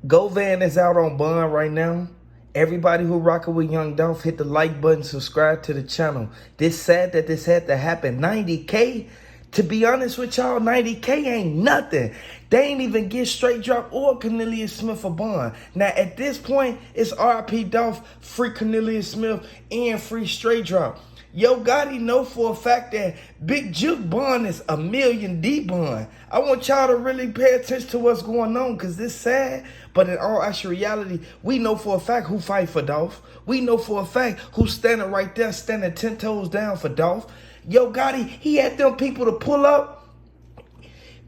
Govan is out on bond right now. Everybody who rocking with Young Dolph, hit the like button, subscribe to the channel. This sad that this had to happen. 90K? To be honest with y'all, 90K ain't nothing. They ain't even get Straight Drop or Cornelius Smith a bond. Now at this point, it's RP Dolph, free Cornelius Smith, and free Straight Drop. Yo Gotti know for a fact that Big Juke bond is $1 million D bond. I want y'all to really pay attention to what's going on, because this sad, but in all actual reality, we know for a fact who fight for Dolph. We know for a fact who's standing right there, standing 10 toes down for Dolph. Yo Gotti, he had them people to pull up,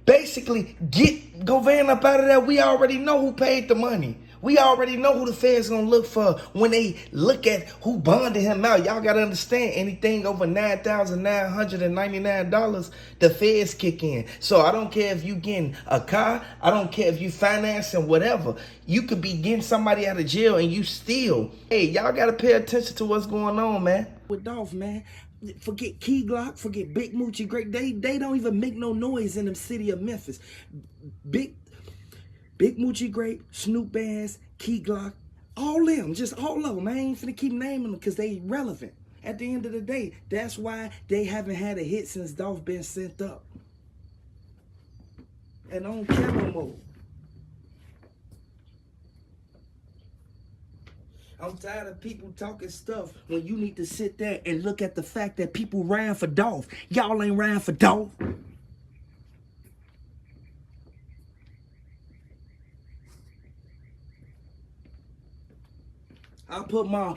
basically get Govan up out of there. We already know who paid the money. We already know who the feds gonna look for when they look at who bonded him out. Y'all gotta understand, anything over $9,999, the feds kick in. So I don't care if you getting a car, I don't care if you financing whatever. You could be getting somebody out of jail and you still. Hey, y'all gotta pay attention to what's going on, man. With Dolph, man. Forget Key Glock, forget Big Moochie, Grape. They don't even make no noise in the city of Memphis. Big Moochie, Grape, Snoop Bass, Key Glock, all them, just all of them. I ain't finna keep naming them because they relevant. At the end of the day, that's why they haven't had a hit since Dolph been sent up. And on camera mode. I'm tired of people talking stuff when you need to sit there and look at the fact that people ran for Dolph. Y'all ain't ran for Dolph. I put my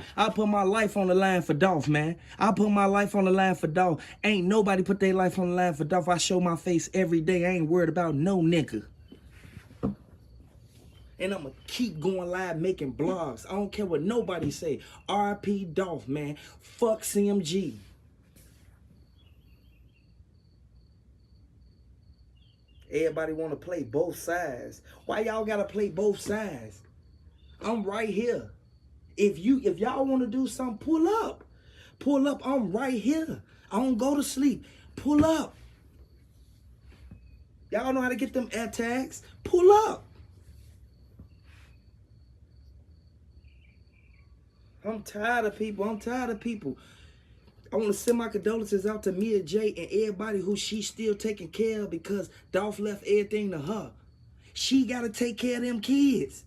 life on the line for Dolph, man. I put my life on the line for Dolph. Ain't nobody put their life on the line for Dolph. I show my face every day. I ain't worried about no nigga. And I'ma keep going live making blogs. I don't care what nobody say. RP Dolph, man. Fuck CMG. Everybody want to play both sides. Why y'all gotta play both sides? I'm right here. If y'all want to do something, pull up. Pull up. I'm right here. I don't go to sleep. Pull up. Y'all know how to get them air tags. Pull up. I'm tired of people. I'm tired of people. I want to send my condolences out to Mia J and everybody who she's still taking care of because Dolph left everything to her. She got to take care of them kids.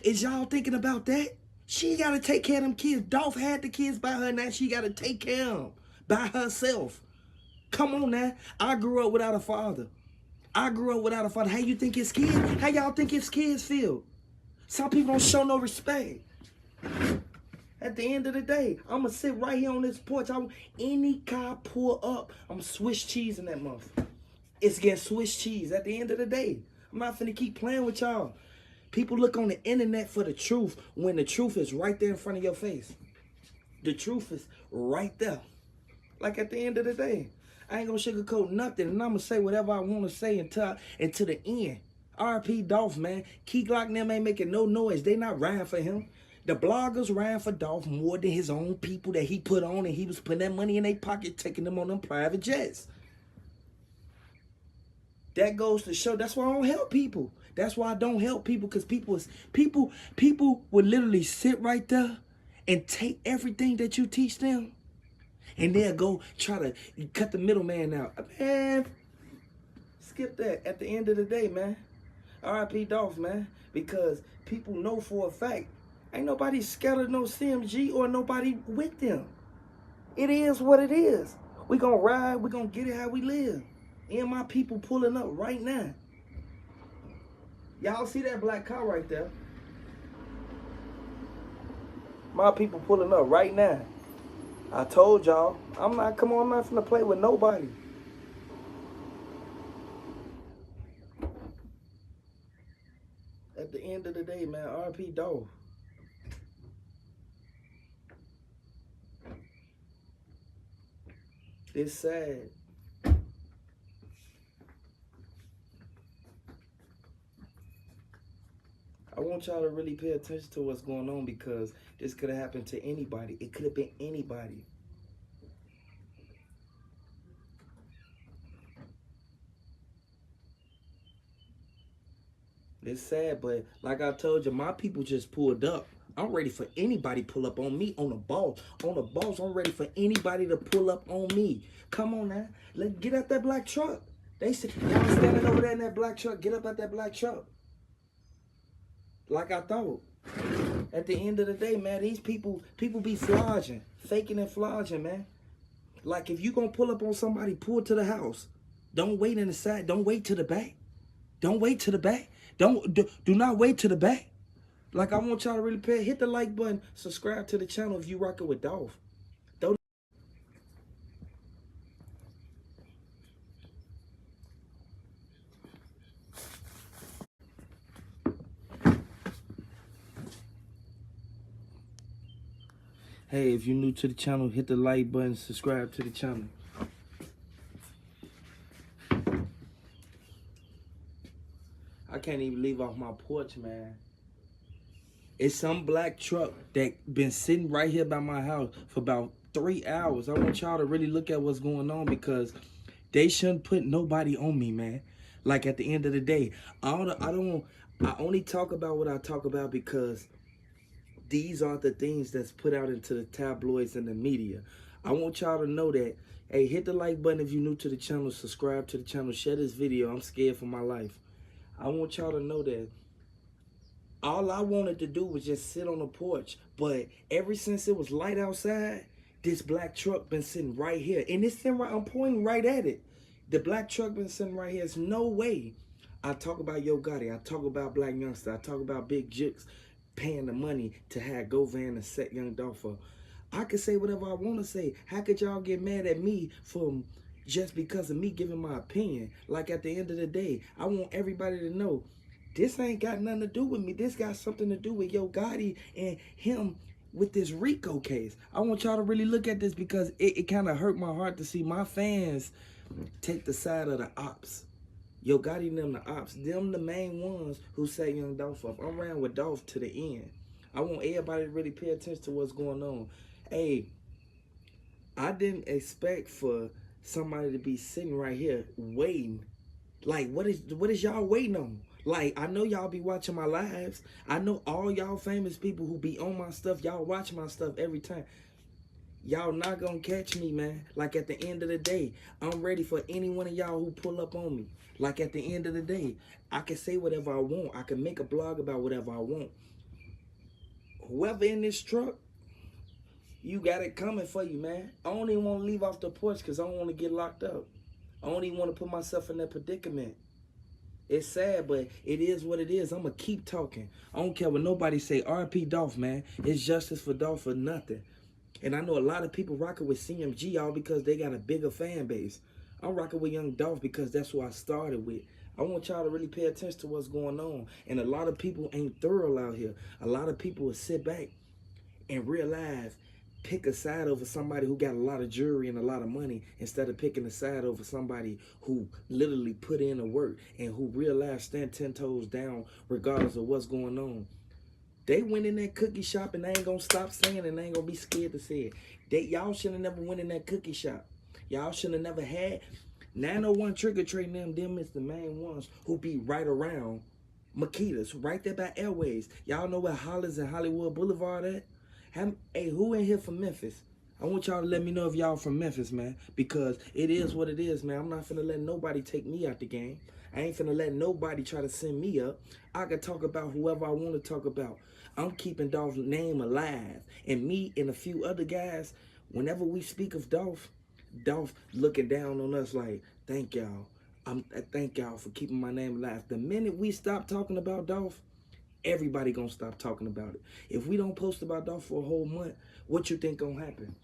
Is y'all thinking about that? She got to take care of them kids. Dolph had the kids by her. Now she got to take care of them by herself. Come on now. I grew up without a father. I grew up without a father. How you think his kids, how y'all think his kids feel? Some people don't show no respect. At the end of the day, I'm going to sit right here on this porch. Any car pull up, I'm Swiss cheese in that month. It's getting Swiss cheese at the end of the day. I'm not finna keep playing with y'all. People look on the internet for the truth when the truth is right there in front of your face. The truth is right there. Like at the end of the day, I ain't gonna sugarcoat nothing, and I'm gonna say whatever I want to say until the end. RP Dolph, man. Key Glock and them ain't making no noise. They not riding for him. The bloggers ran for Dolph more than his own people that he put on, and he was putting that money in their pocket, taking them on them private jets. That goes to show. That's why I don't help people. That's why I don't help people, because people would literally sit right there and take everything that you teach them, and they'll go try to cut the middleman out. Man, skip that. At the end of the day, man, R.I.P. Dolph, man, because people know for a fact ain't nobody scared of no CMG or nobody with them. It is what it is. We gonna ride. We gonna get it how we live. And my people pulling up right now. Y'all see that black car right there? My people pulling up right now. I told y'all, I'm not finna play with nobody. At the end of the day, man, RP Dolph. It's sad. I want y'all to really pay attention to what's going on, because this could have happened to anybody. It could have been anybody. It's sad, but like I told you, my people just pulled up. I'm ready for anybody pull up on me on the boss. On the boss, I'm ready for anybody to pull up on me. Come on now. Let's get out that black truck. They said, y'all standing over there in that black truck. Get up out that black truck. Like I thought. At the end of the day, man, these people be flogging. Faking and flogging, man. Like if you gonna pull up on somebody, pull to the house. Don't wait in the side. Don't wait to the back. Don't wait to the back. Do not wait to the back. Like I want y'all to really pay. Hit the like button. Subscribe to the channel if you rocking with Dolph. Don't. Hey, if you're new to the channel, hit the like button. Subscribe to the channel. I can't even leave off my porch, man. It's some black truck that been sitting right here by my house for about 3 hours. I want y'all to really look at what's going on because they shouldn't put nobody on me, man. Like at the end of the day, I only talk about what I talk about because these are the things that's put out into the tabloids and the media. I want y'all to know that, hey, hit the like button if you're new to the channel, subscribe to the channel, share this video. I'm scared for my life. I want y'all to know that all I wanted to do was just sit on the porch. But ever since it was light outside, this black truck been sitting right here. And it's sitting right, I'm pointing right at it. The black truck been sitting right here. There's no way. I talk about Yo Gotti. I talk about Black Youngsta. I talk about Big Jukes paying the money to have Govan and set Young Dolph up. I could say whatever I want to say. How could y'all get mad at me for just because of me giving my opinion? Like at the end of the day, I want everybody to know this ain't got nothing to do with me. This got something to do with Yo Gotti and him with this Rico case. I want y'all to really look at this because it kind of hurt my heart to see my fans take the side of the ops. Yo Gotti and them the ops. Them the main ones who say Young Dolph up. I'm around with Dolph to the end. I want everybody to really pay attention to what's going on. Hey, I didn't expect for somebody to be sitting right here waiting. Like, what is y'all waiting on? Like, I know y'all be watching my lives. I know all y'all famous people who be on my stuff, y'all watch my stuff every time. Y'all not gonna catch me, man. Like, at the end of the day, I'm ready for any one of y'all who pull up on me. Like, at the end of the day, I can say whatever I want. I can make a blog about whatever I want. Whoever in this truck, you got it coming for you, man. I don't even want to leave off the porch because I don't want to get locked up. I don't even want to put myself in that predicament. It's sad, but it is what it is. I'm going to keep talking. I don't care what nobody say. R.P. Dolph, man. It's justice for Dolph or nothing. And I know a lot of people rocking with CMG all because they got a bigger fan base. I'm rocking with Young Dolph because that's who I started with. I want y'all to really pay attention to what's going on. And a lot of people ain't thorough out here. A lot of people will sit back and realize, pick a side over somebody who got a lot of jewelry and a lot of money instead of picking a side over somebody who literally put in the work and who realized stand 10 toes down regardless of what's going on. They went in that cookie shop and they ain't gonna stop saying it and they ain't gonna be scared to say it. Y'all should have never went in that cookie shop. Y'all should have never had 901 trick-or-treating them is the main ones who be right around Makitas, right there by Airways. Y'all know where Hollis and Hollywood Boulevard at? Hey, who in here from Memphis? I want y'all to let me know if y'all from Memphis, man. Because it is what it is, man. I'm not finna let nobody take me out the game. I ain't finna let nobody try to send me up. I can talk about whoever I want to talk about. I'm keeping Dolph's name alive. And me and a few other guys, whenever we speak of Dolph looking down on us like, thank y'all. I thank y'all for keeping my name alive. The minute we stop talking about Dolph, everybody gonna stop talking about it. If we don't post about Dolph for a whole month, what you think gonna happen?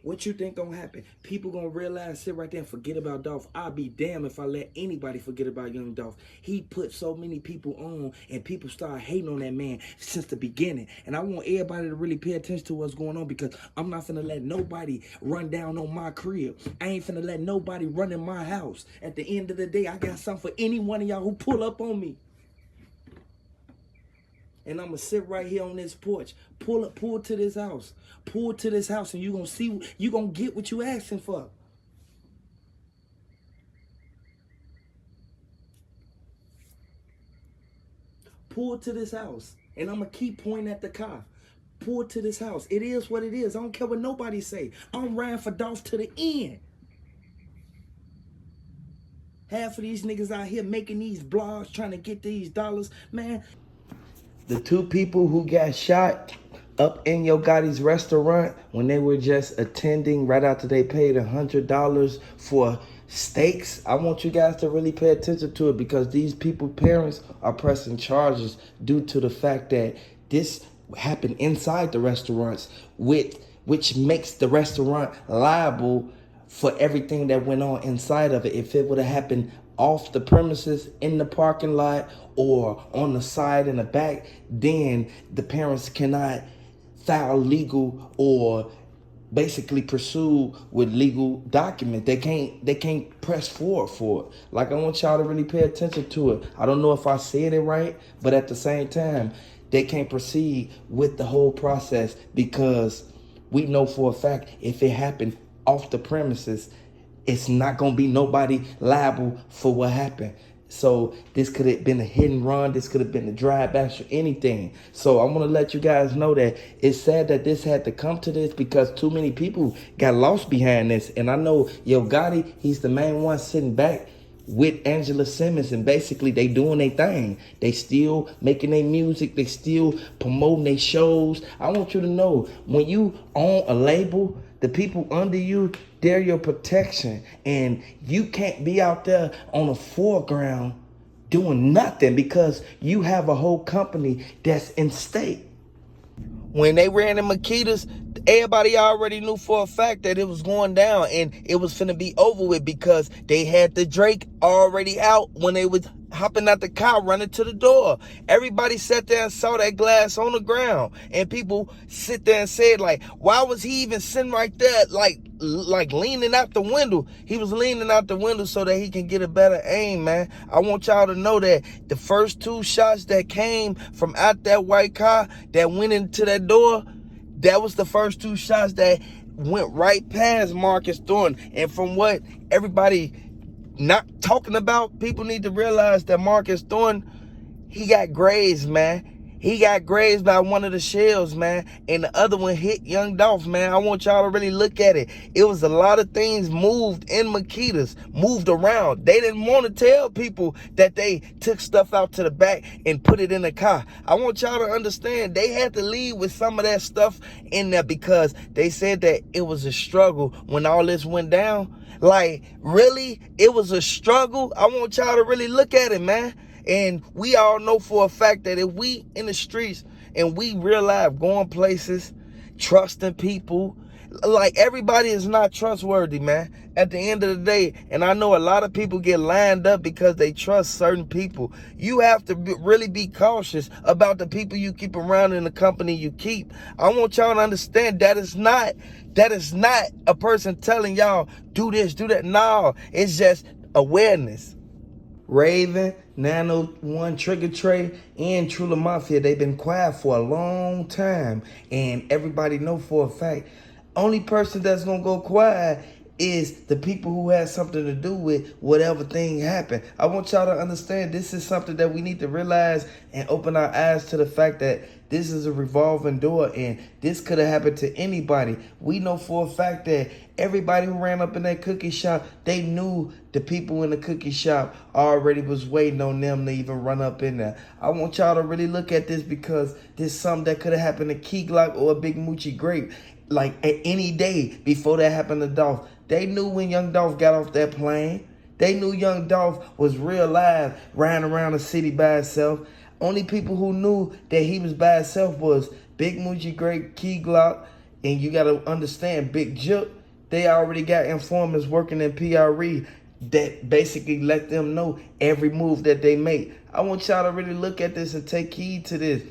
What you think gonna happen? People gonna realize, sit right there and forget about Dolph. I'll be damned if I let anybody forget about Young Dolph. He put so many people on and people start hating on that man since the beginning. And I want everybody to really pay attention to what's going on because I'm not finna let nobody run down on my crib. I ain't finna let nobody run in my house. At the end of the day, I got something for any one of y'all who pull up on me. And I'm going to sit right here on this porch. Pull to this house. Pull to this house and you're going to see, you're going to get what you asking for. pull to this house. And I'm going to keep pointing at the car. Pull to this house. It is what it is. I don't care what nobody say. I'm riding for Dolph to the end. Half of these niggas out here making these blogs, trying to get these dollars. Man, the two people who got shot up in Yo Gotti's restaurant when they were just attending right after they paid $100 for steaks, I want you guys to really pay attention to it, because these people, parents, are pressing charges due to the fact that this happened inside the restaurants, which makes the restaurant liable for everything that went on inside of it. If it would have happened off the premises, in the parking lot, or on the side and the back, then the parents cannot file legal or basically pursue with legal document. They can't press forward for it. Like, I want y'all to really pay attention to it. I don't know if I said it right, but at the same time, they can't proceed with the whole process, because we know for a fact if it happened off the premises, it's not gonna be nobody liable for what happened. So this could have been a hit and run. This could have been a drive bash or anything. So I want to let you guys know that it's sad that this had to come to this, because too many people got lost behind this. And I know Yo Gotti, he's the main one sitting back with Angela Simmons, and basically they doing their thing. They still making their music. They still promoting their shows. I want you to know, when you own a label, the people under you, they're your protection. And you can't be out there on the foreground doing nothing, because you have a whole company that's in stake. When they ran in Makeda's, everybody already knew for a fact that it was going down and it was finna be over with, because they had the Drake already out when they was hopping out the car, running to the door. Everybody sat there and saw that glass on the ground, and people sit there and said, like, why was he even sitting right there, like leaning out the window? He was leaning out the window so that he can get a better aim, man. I want y'all to know that the first two shots that came from out that white car that went into that door, that was the first two shots that went right past Marcus Thornton. And from what everybody not talking about, people need to realize that Marcus Thornton, he got grazed, man. He got grazed by one of the shells, man, and the other one hit Young Dolph, man. I want y'all to really look at it. It was a lot of things moved in Makeda's, moved around. They didn't want to tell people that they took stuff out to the back and put it in the car. I want y'all to understand, they had to leave with some of that stuff in there, because they said that it was a struggle when all this went down. Like, really? It was a struggle? I want y'all to really look at it, man. And we all know for a fact that if we in the streets and we real life going places, trusting people, like, everybody is not trustworthy, man, at the end of the day. And I know a lot of people get lined up because they trust certain people. You have to really be cautious about the people you keep around in the company you keep. I want y'all to understand that is not a person telling y'all do this, do that. No, it's just awareness. Raven, 901, Trigger Trey, and Trula Mafia, they've been quiet for a long time. And everybody know for a fact, only person that's going to go quiet is the people who had something to do with whatever thing happened. I want y'all to understand, this is something that we need to realize and open our eyes to the fact that this is a revolving door, and this could have happened to anybody. We know for a fact that everybody who ran up in that cookie shop, they knew the people in the cookie shop already was waiting on them to even run up in there. I want y'all to really look at this, because this is something that could have happened to Key Glock or a Big Moochie Grape, like, at any day before that happened to Dolph. They knew when Young Dolph got off that plane. They knew Young Dolph was real live, riding around the city by himself. Only people who knew that he was by himself was Big Moochie Grape, Key Glock, and you got to understand, Big Jip, they already got informants working in PRE that basically let them know every move that they make. I want y'all to really look at this and take heed to this.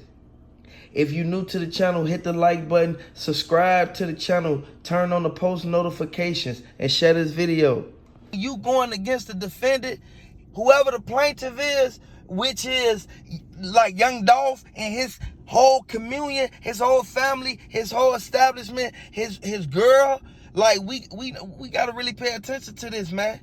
If you're new to the channel, hit the like button, subscribe to the channel, turn on the post notifications, and share this video. You going against the defendant, whoever the plaintiff is, which is like Young Dolph and his whole communion, his whole family, his whole establishment, his girl. Like, we got to really pay attention to this, man.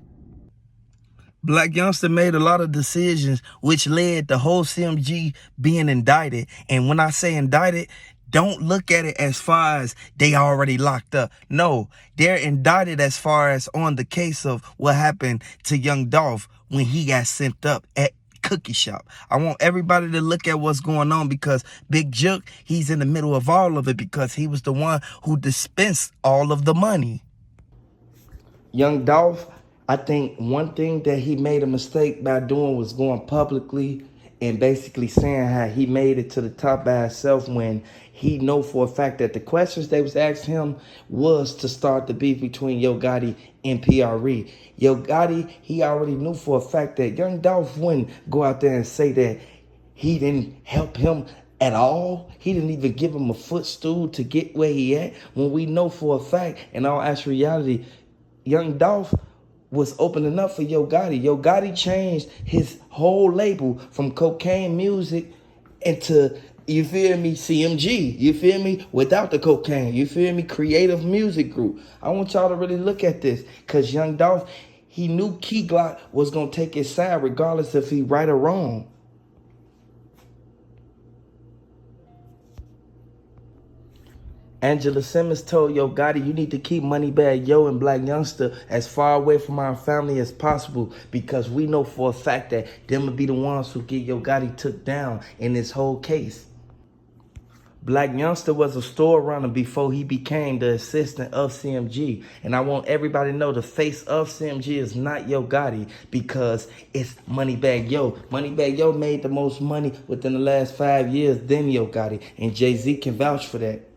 Blac Youngsta made a lot of decisions which led the whole CMG being indicted. And when I say indicted, don't look at it as far as they already locked up. No, they're indicted as far as on the case of what happened to young Dolph when he got sent up at Cookie Shop. I want everybody to look at what's going on because Big Jook, he's in the middle of all of it because he was the one who dispensed all of the money. Young Dolph, I think one thing that he made a mistake by doing was going publicly and basically saying how he made it to the top by himself when he know for a fact that the questions they was asking him was to start the beef between Yo Gotti and PRE. Yo Gotti, he already knew for a fact that Young Dolph wouldn't go out there and say that he didn't help him at all. He didn't even give him a footstool to get where he at when we know for a fact, in all actual reality, Young Dolph was opening up for Yo Gotti. Yo Gotti changed his whole label from cocaine music into, you feel me, CMG. You feel me? Without the cocaine. You feel me? Creative Music Group. I want y'all to really look at this because Young Dolph, he knew Key Glock was going to take his side regardless if he right or wrong. Angela Simmons told Yo Gotti, you need to keep Moneybagg Yo and Blac Youngsta as far away from our family as possible because we know for a fact that them would be the ones who get Yo Gotti took down in this whole case. Blac Youngsta was a store runner before he became the assistant of CMG. And I want everybody to know the face of CMG is not Yo Gotti because it's Moneybagg Yo. Moneybagg Yo made the most money within the last 5 years than Yo Gotti. And Jay-Z can vouch for that.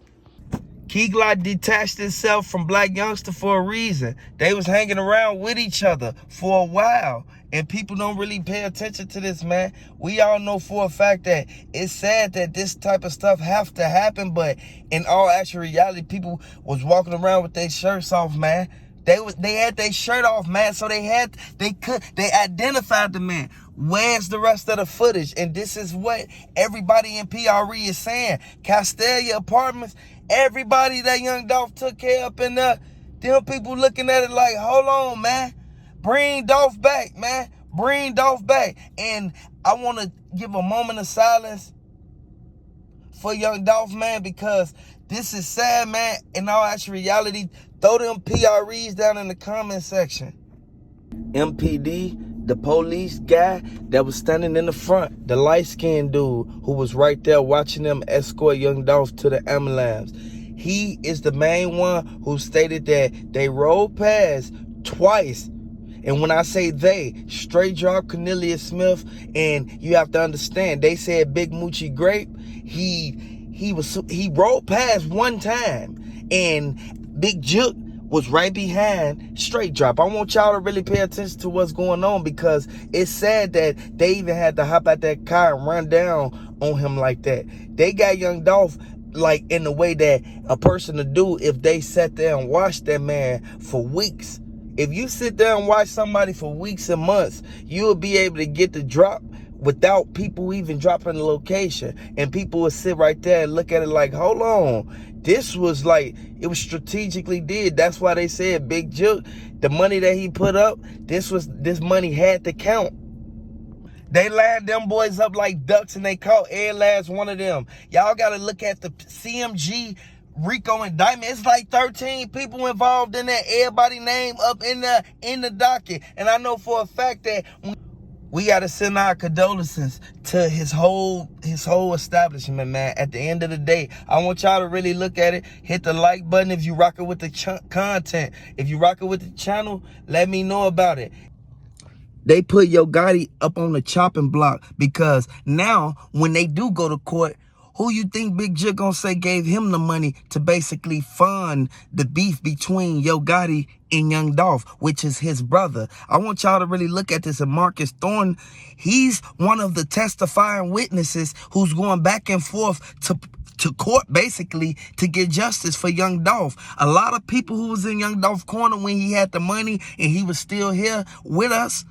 Key Glock detached itself from Blac Youngsta for a reason. They was hanging around with each other for a while. And people don't really pay attention to this, man. We all know for a fact that it's sad that this type of stuff have to happen, but in all actual reality, people was walking around with their shirts off, man. They had their shirt off, man, so they identified the man. Where's the rest of the footage? And this is what everybody in PRE is saying. Castelia Apartments, everybody that Young Dolph took care of in there, them people looking at it like, hold on, man. Bring Dolph back, man. Bring Dolph back. And I want to give a moment of silence for Young Dolph, man, because this is sad, man. In all actual reality, throw them PREs down in the comment section. MPD, the police guy that was standing in the front, the light-skinned dude who was right there watching them escort Young Dolph to the ambulance. He is the main one who stated that they rode past twice. And when I say they, straight drop Cornelius Smith, and you have to understand, they said Big Moochie Grape, he rode past one time, and Big Jook was right behind straight drop. I want y'all to really pay attention to what's going on because it's sad that they even had to hop out that car and run down on him like that. They got Young Dolph like in the way that a person to do if they sat there and watched that man for weeks. If you sit there and watch somebody for weeks and months, you'll be able to get the drop without people even dropping the location. And people will sit right there and look at it like, hold on. This was like, it was strategically did. That's why they said Big Jook, the money that he put up, this money had to count. They lined them boys up like ducks and they caught every last one of them. Y'all got to look at the CMG Rico indictment. It's like 13 people involved in that. Everybody name up in the docket. And I know for a fact that we got to send our condolences to his whole establishment, man. At the end of the day, I want y'all to really look at it. Hit the like button if you rocking with the content. If you rocking with the channel, let me know about it. They put Yo Gotti up on the chopping block because now when they do go to court, who you think Big Jook gonna say gave him the money to basically fund the beef between Yo Gotti and Young Dolph, which is his brother? I want y'all to really look at this. And Marcus Thorne, he's one of the testifying witnesses who's going back and forth to court basically to get justice for Young Dolph. A lot of people who was in Young Dolph's corner when he had the money and he was still here with us,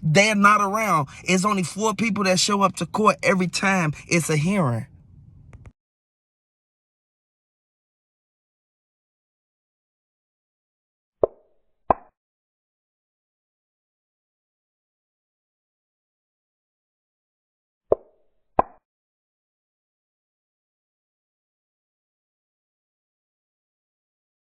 they're not around. It's only 4 people that show up to court every time it's a hearing.